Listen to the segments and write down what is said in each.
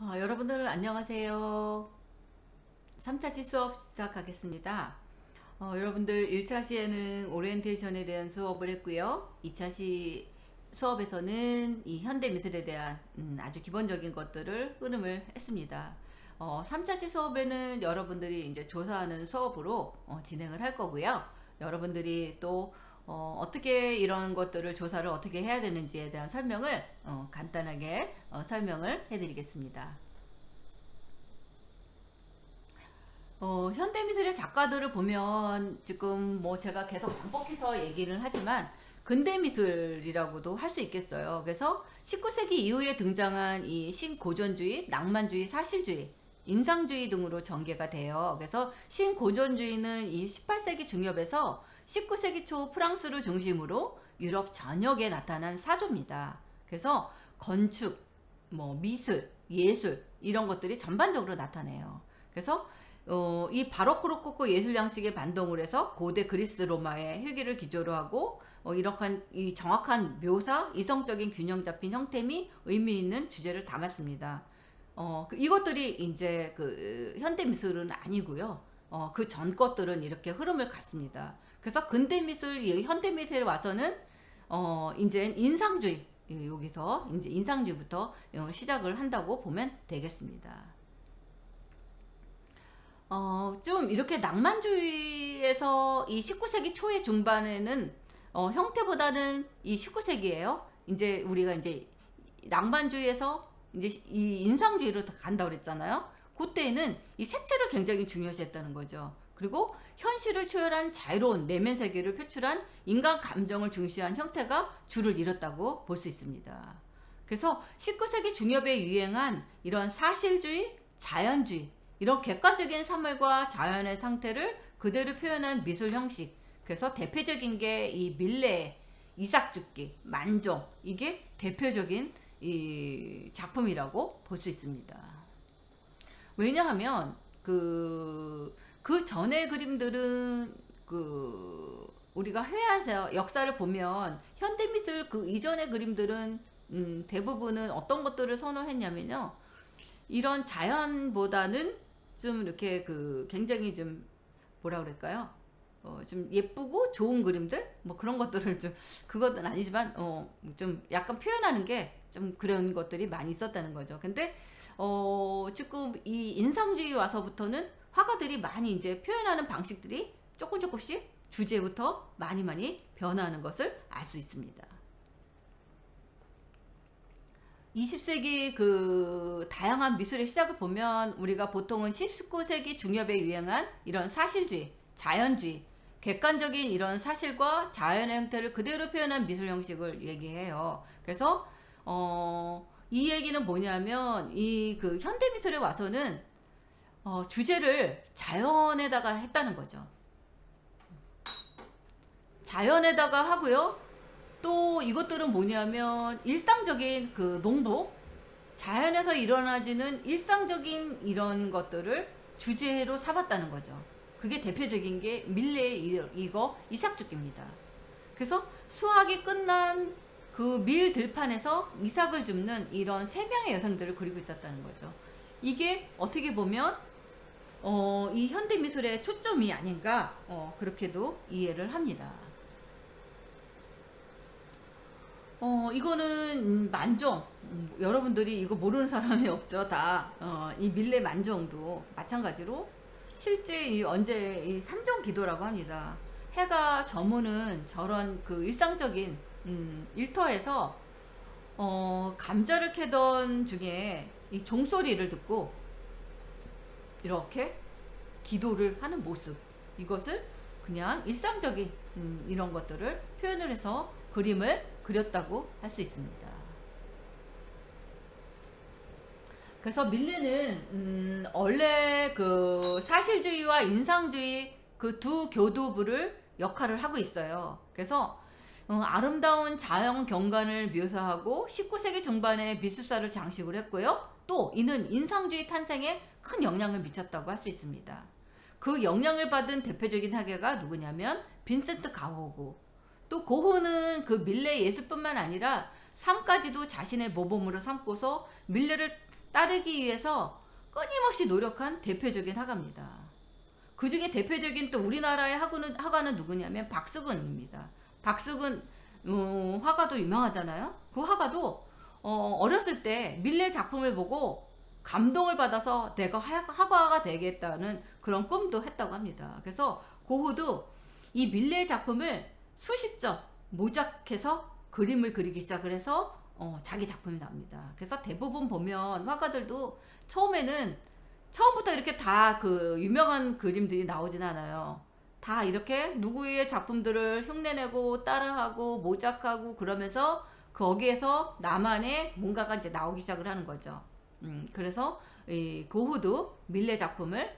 여러분들 안녕하세요. 3차시 수업 시작하겠습니다. 여러분들 1차 시에는 오리엔테이션에 대한 수업을 했고요. 2차 시 수업에서는 이 현대미술에 대한 아주 기본적인 것들을 흐름을 했습니다. 3차 시 수업에는 여러분들이 이제 조사하는 수업으로 진행을 할 거고요. 여러분들이 또 어떻게 이런 것들을 조사를 어떻게 해야 되는지에 대한 설명을 간단하게 설명을 해드리겠습니다. 현대미술의 작가들을 보면 지금 뭐 제가 계속 반복해서 얘기를 하지만 근대미술이라고도 할 수 있겠어요. 그래서 19세기 이후에 등장한 이 신고전주의, 낭만주의, 사실주의, 인상주의 등으로 전개가 돼요. 그래서 신고전주의는 이 18세기 중엽에서 19세기 초 프랑스를 중심으로 유럽 전역에 나타난 사조입니다. 그래서 건축, 미술, 예술 이런 것들이 전반적으로 나타내요. 그래서 이 바로크 로코코 예술 양식에 반동을 해서 고대 그리스 로마의 회기를 기조로 하고 이러한 이 정확한 묘사, 이성적인 균형 잡힌 형태 및 의미 있는 주제를 담았습니다. 이것들이 이제 그 현대 미술은 아니고요. 그 전 것들은 이렇게 흐름을 갖습니다. 그래서 근대 미술, 현대 미술에 와서는 이제 인상주의, 여기서 이제 인상주의부터 시작을 한다고 보면 되겠습니다. 좀 이렇게 낭만주의에서 이 19세기 초의 중반에는 형태보다는 이 19세기예요. 이제 우리가 이제 낭만주의에서 이제 이 인상주의로 간다고 그랬잖아요. 그때는 이 색채를 굉장히 중요시했다는 거죠. 그리고 현실을 초월한 자유로운 내면 세계를 표출한 인간 감정을 중시한 형태가 주를 이뤘다고 볼 수 있습니다. 그래서 19세기 중엽에 유행한 이런 사실주의, 자연주의, 이런 객관적인 사물과 자연의 상태를 그대로 표현한 미술 형식. 그래서 대표적인 게 이 밀레, 이삭죽기, 만종, 이게 대표적인 이 작품이라고 볼 수 있습니다. 왜냐하면 그 전의 그림들은 우리가 회화에서 역사를 보면 현대미술 그 이전의 그림들은 대부분은 어떤 것들을 선호했냐면요. 이런 자연보다는 좀 이렇게 굉장히 좀 뭐라 그럴까요? 좀 예쁘고 좋은 그림들 그런 것들을 좀 그것은 아니지만 좀 약간 표현하는 게 좀 그런 것들이 많이 있었다는 거죠. 근데 지금 이 인상주의 와서부터는 화가들이 많이 이제 표현하는 방식들이 조금씩 주제부터 많이 변화하는 것을 알 수 있습니다. 20세기 그 다양한 미술의 시작을 보면 우리가 보통은 19세기 중엽에 유행한 이런 사실주의, 자연주의, 객관적인 이런 사실과 자연의 형태를 그대로 표현한 미술 형식을 얘기해요. 그래서 이 얘기는 뭐냐면 이 그 현대미술에 와서는 주제를 자연에다가 했다는 거죠. 자연에다가 하고요. 또 이것들은 뭐냐면 일상적인 그 농부, 자연에서 일어나지는 일상적인 이런 것들을 주제로 삼았다는 거죠. 그게 대표적인 게 밀레 이거 이삭죽기입니다. 그래서 수확이 끝난 그 밀 들판에서 이삭을 줍는 이런 세 명의 여성들을 그리고 있었다는 거죠. 이게 어떻게 보면 이 현대미술의 초점이 아닌가 그렇게도 이해를 합니다. 이거는 만종. 여러분들이 이거 모르는 사람이 없죠. 다. 이 밀레 만종도 마찬가지로 실제 이 삼종 기도라고 합니다. 해가 저무는 저런 그 일상적인 일터에서 감자를 캐던 중에 이 종소리를 듣고 이렇게 기도를 하는 모습. 이것을 그냥 일상적인 이런 것들을 표현을 해서 그림을 그렸다고 할 수 있습니다. 그래서 밀레는 원래 그 사실주의와 인상주의 그 두 교두부를 역할을 하고 있어요. 그래서 아름다운 자연 경관을 묘사하고 19세기 중반에 미술사를 장식을 했고요. 또 이는 인상주의 탄생에 큰 영향을 미쳤다고 할 수 있습니다. 그 영향을 받은 대표적인 학계가 누구냐면 빈센트 가호고. 또 고흐는 그 밀레 예술뿐만 아니라 삶까지도 자신의 모범으로 삼고서 밀레를 따르기 위해서 끊임없이 노력한 대표적인 화가입니다. 그 중에 대표적인 또 우리나라의 화가는 누구냐면 박수근입니다. 박수근 화가도 유명하잖아요. 그 화가도 어렸을 때 밀레 작품을 보고 감동을 받아서 내가 화가가 되겠다는 그런 꿈도 했다고 합니다. 그래서 고흐도 이 밀레 작품을 수십 점 모작해서 그림을 그리기 시작을 해서 자기 작품이 나옵니다. 그래서 대부분 보면 화가들도 처음부터 이렇게 다 그 유명한 그림들이 나오진 않아요. 다 이렇게 누구의 작품들을 흉내내고 따라하고 모작하고 그러면서 거기에서 나만의 뭔가가 이제 나오기 시작을 하는 거죠. 그래서 이 고흐도 밀레 작품을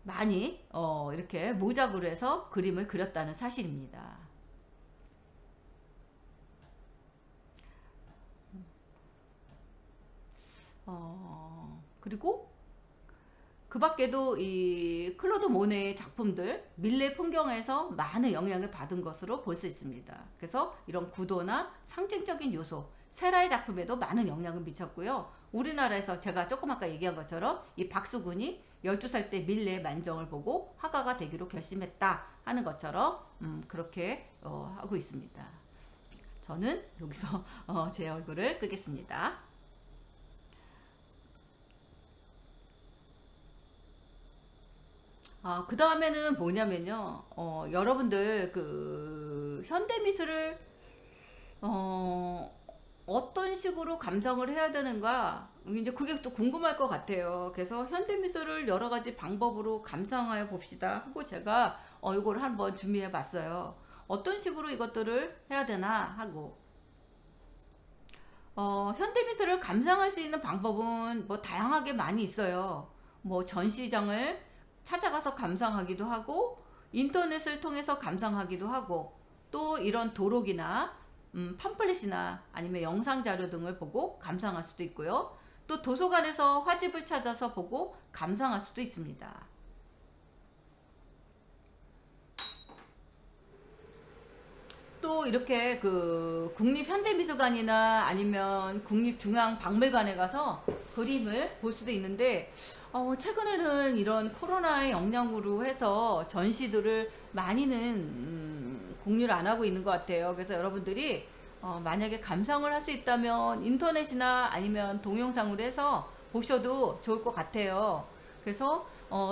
많이 이렇게 모작으로 해서 그림을 그렸다는 사실입니다. 그리고 그 밖에도 이 클로드 모네의 작품들 밀레 풍경에서 많은 영향을 받은 것으로 볼 수 있습니다. 그래서 이런 구도나 상징적인 요소 세라의 작품에도 많은 영향을 미쳤고요. 우리나라에서 제가 조금 아까 얘기한 것처럼 이 박수근이 12살 때 밀레의 만정을 보고 화가가 되기로 결심했다 하는 것처럼 그렇게 하고 있습니다. 저는 여기서 제 얼굴을 끄겠습니다. 그 다음에는 뭐냐면요. 여러분들 그 현대미술을 어떤 식으로 감상을 해야 되는가 이제 그게 또 궁금할 것 같아요. 그래서 현대미술을 여러 가지 방법으로 감상하여 봅시다 하고 제가 이걸 한번 준비해 봤어요. 어떤 식으로 이것들을 해야 되나 하고 현대미술을 감상할 수 있는 방법은 뭐 다양하게 많이 있어요. 뭐 전시장을 찾아가서 감상하기도 하고 인터넷을 통해서 감상하기도 하고 또 이런 도록이나 팜플렛이나 아니면 영상 자료 등을 보고 감상할 수도 있고요. 또 도서관에서 화집을 찾아서 보고 감상할 수도 있습니다. 또 이렇게 그 국립현대미술관이나 아니면 국립중앙박물관에 가서 그림을 볼 수도 있는데 최근에는 이런 코로나의 영향으로 해서 전시들을 많이는 공유를 안 하고 있는 것 같아요. 그래서 여러분들이 만약에 감상을 할 수 있다면 인터넷이나 아니면 동영상으로 해서 보셔도 좋을 것 같아요. 그래서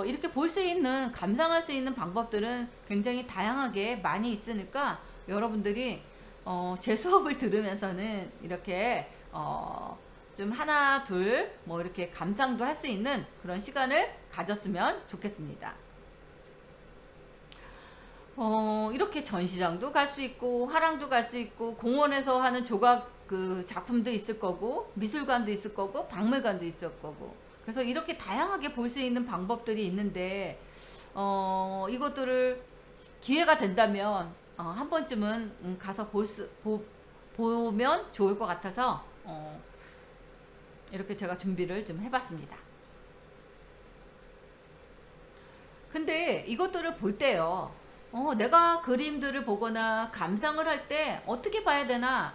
이렇게 볼 수 있는 감상할 수 있는 방법들은 굉장히 다양하게 많이 있으니까 여러분들이 제 수업을 들으면서는 이렇게 좀 하나 둘 뭐 이렇게 감상도 할 수 있는 그런 시간을 가졌으면 좋겠습니다. 이렇게 전시장도 갈 수 있고 화랑도 갈 수 있고 공원에서 하는 조각 그 작품도 있을 거고 미술관도 있을 거고 박물관도 있을 거고 그래서 이렇게 다양하게 볼 수 있는 방법들이 있는데 이것들을 기회가 된다면 한 번쯤은 가서 보면 좋을 것 같아서 이렇게 제가 준비를 좀 해봤습니다. 근데 이것들을 볼 때요 내가 그림들을 보거나 감상을 할 때 어떻게 봐야 되나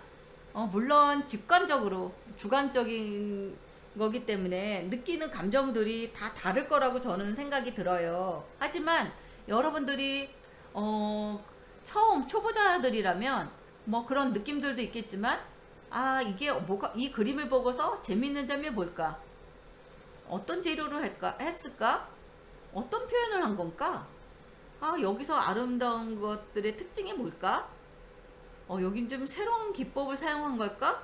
물론 직관적으로 주관적인 거기 때문에 느끼는 감정들이 다 다를 거라고 저는 생각이 들어요. 하지만 여러분들이 처음 초보자들이라면 뭐 그런 느낌들도 있겠지만 이게 뭐가 이 그림을 보고서 재밌는 점이 뭘까? 어떤 재료로 했을까? 어떤 표현을 한 건가? 여기서 아름다운 것들의 특징이 뭘까? 여긴 좀 새로운 기법을 사용한 걸까?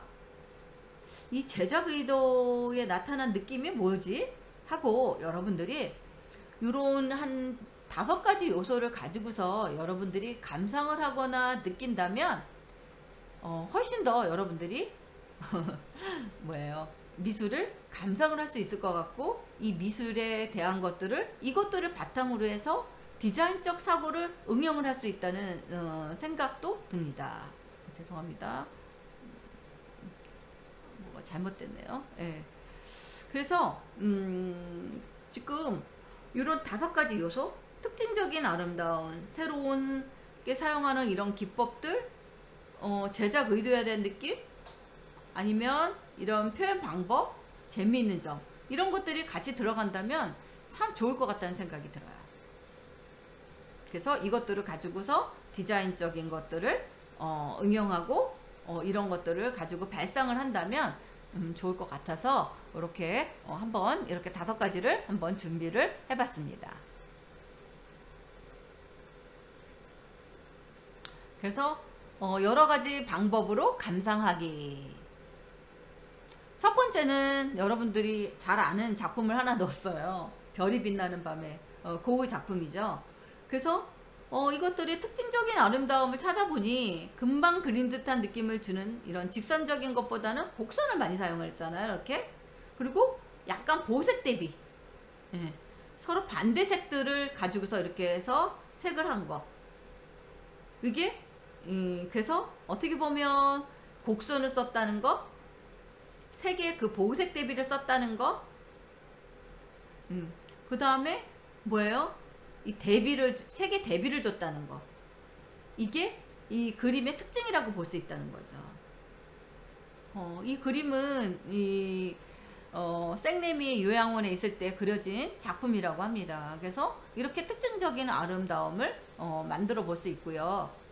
이 제작 의도에 나타난 느낌이 뭐지? 하고 여러분들이 이런 한 5가지 요소를 가지고서 여러분들이 감상을 하거나 느낀다면 훨씬 더 여러분들이 미술을 감상을 할 수 있을 것 같고 이 미술에 대한 이것들을 바탕으로 해서 디자인적 사고를 응용을 할 수 있다는 생각도 듭니다. 죄송합니다. 뭐가 잘못됐네요. 네. 그래서 지금 이런 5가지 요소 특징적인 아름다운 새로운 게 사용하는 이런 기법들 제작 의도에 대한 느낌 아니면 이런 표현 방법, 재미있는 점 이런 것들이 같이 들어간다면 참 좋을 것 같다는 생각이 들어요. 그래서 이것들을 가지고서 디자인적인 것들을 응용하고 이런 것들을 가지고 발상을 한다면 좋을 것 같아서 이렇게 한번 이렇게 5가지를 한번 준비를 해봤습니다. 그래서 여러 가지 방법으로 감상하기. 첫 번째는 여러분들이 잘 아는 작품을 하나 넣었어요. 별이 빛나는 밤에 고흐 작품이죠. 그래서 이것들이 특징적인 아름다움을 찾아보니 금방 그린 듯한 느낌을 주는 이런 직선적인 것보다는 곡선을 많이 사용을 했잖아요. 이렇게. 그리고 약간 보색 대비. 예. 서로 반대 색들을 가지고서 이렇게 해서 색을 한 거. 이게 그래서 어떻게 보면 곡선을 썼다는 거, 색의 그 보색 대비를 썼다는 거, 그 다음에 뭐예요? 이 대비를, 색의 대비를 줬다는 거. 이게 이 그림의 특징이라고 볼 수 있다는 거죠. 이 그림은 생내미 요양원에 있을 때 그려진 작품이라고 합니다. 그래서 이렇게 특징적인 아름다움을 만들어 볼 수 있고요.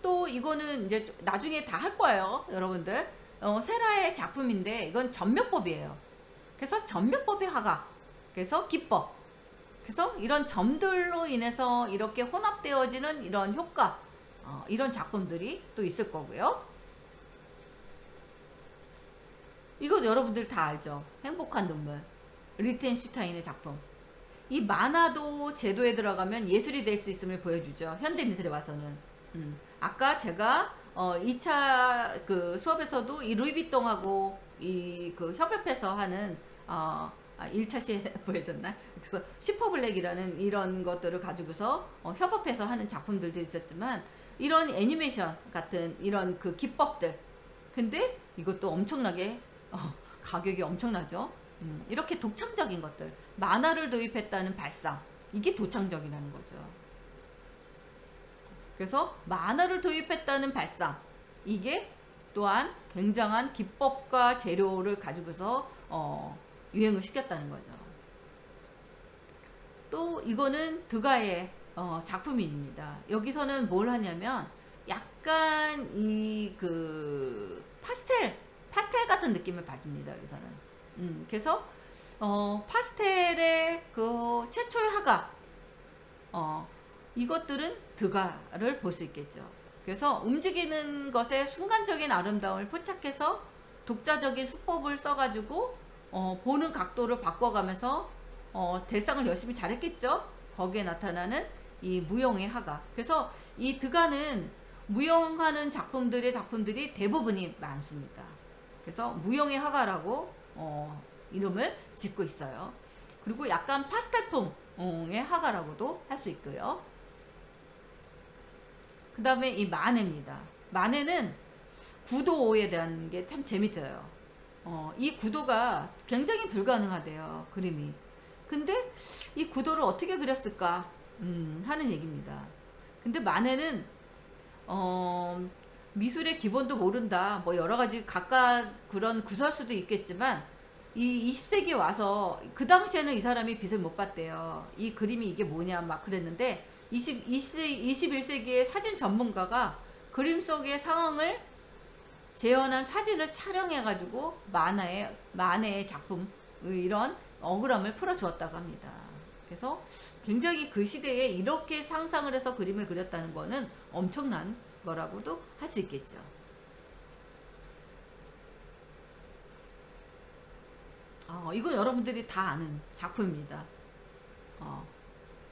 또 이거는 이제 나중에 다 할 거예요, 여러분들. 세라의 작품인데 이건 점묘법이에요. 그래서 점묘법의 화가, 그래서 기법, 그래서 이런 점들로 인해서 이렇게 혼합되어지는 이런 효과, 이런 작품들이 또 있을 거고요. 이거 여러분들 다 알죠? 행복한 눈물, 리텐슈타인의 작품. 이 만화도 제도에 들어가면 예술이 될 수 있음을 보여주죠. 현대미술에 와서는. 아까 제가 2차 그 수업에서도 이 루이비통하고 이 그 협업해서 하는 1차 시에 보여줬나? 그래서 슈퍼블랙이라는 이런 것들을 가지고서 협업해서 하는 작품들도 있었지만, 이런 애니메이션 같은 이런 그 기법들, 근데 이것도 엄청나게 가격이 엄청나죠. 이렇게 독창적인 것들, 만화를 도입했다는 발상, 이게 도창적이라는 거죠. 그래서 만화를 도입했다는 발상, 이게 또한 굉장한 기법과 재료를 가지고서 유행을 시켰다는 거죠. 또 이거는 드가의 작품입니다. 여기서는 뭘 하냐면 약간 이 그 파스텔 같은 느낌을 받습니다. 여기서는. 그래서 파스텔의 그 최초의 화가, 이것들은 드가를 볼 수 있겠죠. 그래서 움직이는 것에 순간적인 아름다움을 포착해서 독자적인 수법을 써가지고 보는 각도를 바꿔가면서 대상을 열심히 잘했겠죠. 거기에 나타나는 이 무용의 화가. 그래서 이 드가는 무용하는 작품들이 대부분이 많습니다. 그래서 무용의 화가라고 이름을 짓고 있어요. 그리고 약간 파스텔풍의 화가라고도 할 수 있고요. 그 다음에 이 마네입니다. 마네는 구도에 대한 게 참 재밌어요. 이 구도가 굉장히 불가능하대요, 그림이. 근데 이 구도를 어떻게 그렸을까 하는 얘기입니다. 근데 마네는 미술의 기본도 모른다, 뭐 여러가지 각각 그런 구설수도 있겠지만, 이 20세기에 와서 그 당시에는 이 사람이 빛을 못 봤대요. 이 그림이 이게 뭐냐 막 그랬는데, 21세기의 사진 전문가가 그림 속의 상황을 재현한 사진을 촬영해가지고 만해의 작품, 이런 억울함을 풀어주었다고 합니다. 그래서 굉장히 그 시대에 이렇게 상상을 해서 그림을 그렸다는 거는 엄청난 거라고도 할 수 있겠죠. 이거 여러분들이 다 아는 작품입니다.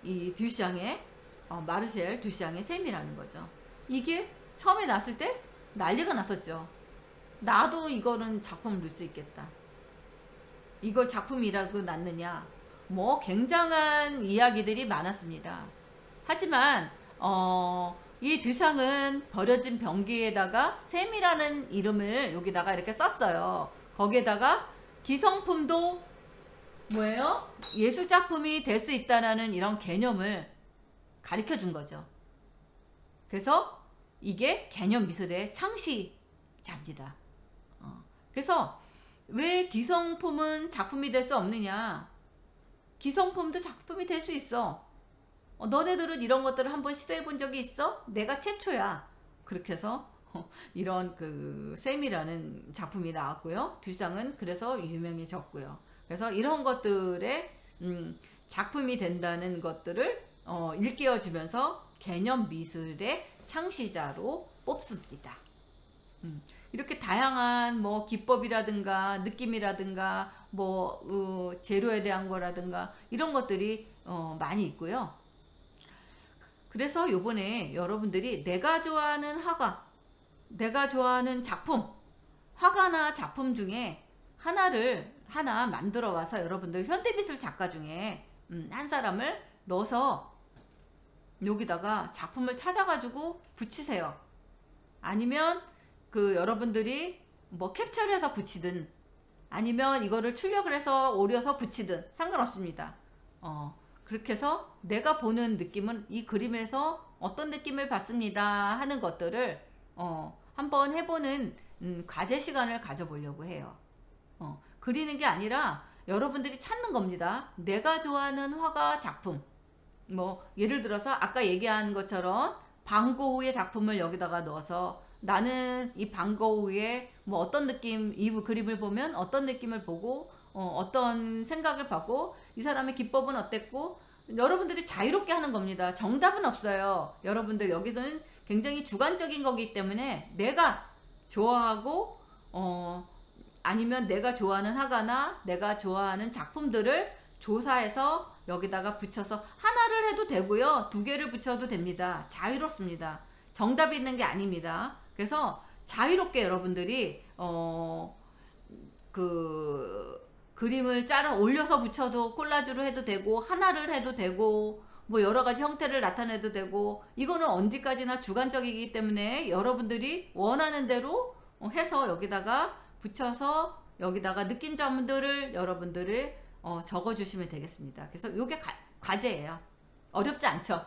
이 듀샹의 마르셀 듀샹의 샘이라는 거죠. 이게 처음에 났을 때 난리가 났었죠. 나도 이거는 작품을 넣을 수 있겠다. 이걸 작품이라고 놨느냐. 뭐 굉장한 이야기들이 많았습니다. 하지만 이 듀샹은 버려진 병기에다가 샘이라는 이름을 여기다가 이렇게 썼어요. 거기에다가 기성품도 뭐예요? 예술작품이 될 수 있다는 이런 개념을 가르쳐 준 거죠. 그래서 이게 개념 미술의 창시자입니다. 그래서 왜 기성품은 작품이 될 수 없느냐? 기성품도 작품이 될 수 있어. 너네들은 이런 것들을 한번 시도해 본 적이 있어? 내가 최초야. 그렇게 해서 이런 그 셈이라는 작품이 나왔고요. 듀상은 그래서 유명해졌고요. 그래서 이런 것들의 작품이 된다는 것들을 일깨워주면서 개념 미술의 창시자로 뽑습니다. 이렇게 다양한 뭐 기법이라든가 느낌이라든가 뭐 재료에 대한 거라든가 이런 것들이 많이 있고요. 그래서 요번에 여러분들이 내가 좋아하는 화가, 내가 좋아하는 작품, 화가나 작품 중에 하나 만들어 와서 여러분들 현대미술 작가 중에 한 사람을 넣어서 여기다가 작품을 찾아가지고 붙이세요. 아니면 그 여러분들이 뭐 캡처를 해서 붙이든 아니면 이거를 출력을 해서 오려서 붙이든 상관없습니다. 그렇게 해서 내가 보는 느낌은 이 그림에서 어떤 느낌을 받습니다 하는 것들을 한번 해보는 과제 시간을 가져보려고 해요. 그리는 게 아니라 여러분들이 찾는 겁니다. 내가 좋아하는 화가 작품, 뭐 예를 들어서 아까 얘기한 것처럼 방고우의 작품을 여기다가 넣어서 나는 이 방고우의 뭐 어떤 느낌, 이 그림을 보면 어떤 느낌을 보고 어떤 생각을 받고 이 사람의 기법은 어땠고, 여러분들이 자유롭게 하는 겁니다. 정답은 없어요. 여러분들 여기서는 굉장히 주관적인 거기 때문에 내가 좋아하고 아니면 내가 좋아하는 화가나 내가 좋아하는 작품들을 조사해서 여기다가 붙여서 하나를 해도 되고요. 2개를 붙여도 됩니다. 자유롭습니다. 정답이 있는 게 아닙니다. 그래서 자유롭게 여러분들이 그림을 짜라 올려서 붙여도 콜라주로 해도 되고 하나를 해도 되고 뭐 여러 가지 형태를 나타내도 되고, 이거는 언제까지나 주관적이기 때문에 여러분들이 원하는 대로 해서 여기다가 붙여서 여기다가 느낀 점들을 여러분들을 적어주시면 되겠습니다. 그래서 이게 과제예요. 어렵지 않죠?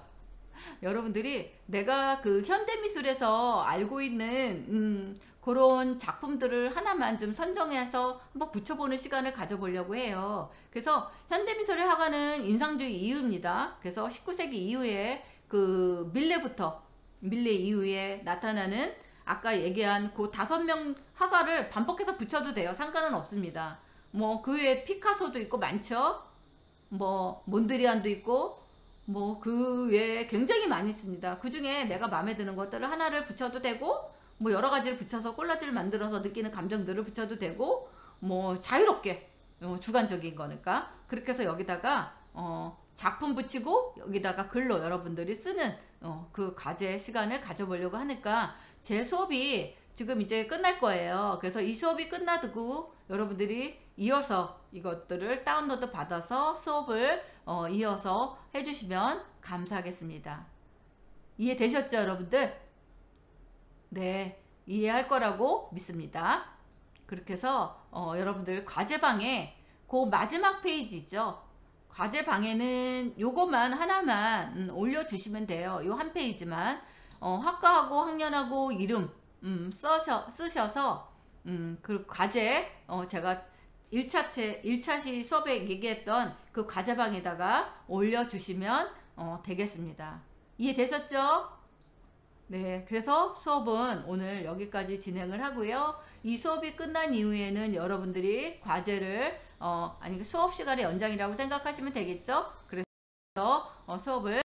여러분들이 내가 그 현대미술에서 알고 있는 그런 작품들을 하나만 좀 선정해서 한번 붙여보는 시간을 가져보려고 해요. 그래서 현대미술의 화가는 인상주의 이후입니다. 그래서 19세기 이후에 그 밀레 이후에 나타나는 아까 얘기한 그 5명 화가를 반복해서 붙여도 돼요. 상관은 없습니다. 뭐 그 외에 피카소도 있고 많죠. 뭐 몬드리안도 있고 뭐 그 외에 굉장히 많이 있습니다. 그 중에 내가 마음에 드는 것들을 하나를 붙여도 되고 뭐 여러 가지를 붙여서 콜라지를 만들어서 느끼는 감정들을 붙여도 되고 뭐 자유롭게 주관적인 거니까 그렇게 해서 여기다가 작품 붙이고 여기다가 글로 여러분들이 쓰는 그 과제 시간을 가져보려고 하니까 제 수업이 지금 이제 끝날 거예요. 그래서 이 수업이 끝나고 여러분들이 이어서 이것들을 다운로드 받아서 수업을 이어서 해주시면 감사하겠습니다. 이해되셨죠, 여러분들? 네, 이해할 거라고 믿습니다. 그렇게 해서 여러분들 과제방에 그 마지막 페이지 있죠? 과제방에는 요것만 하나만 올려주시면 돼요. 요 한 페이지만 학과하고 학년하고 이름 쓰셔서 그 과제 제가 1차시 수업에 얘기했던 그 과제방에다가 올려주시면 되겠습니다. 이해되셨죠? 네, 그래서 수업은 오늘 여기까지 진행을 하고요. 이 수업이 끝난 이후에는 여러분들이 과제를 수업 시간의 연장이라고 생각하시면 되겠죠? 그래서 수업을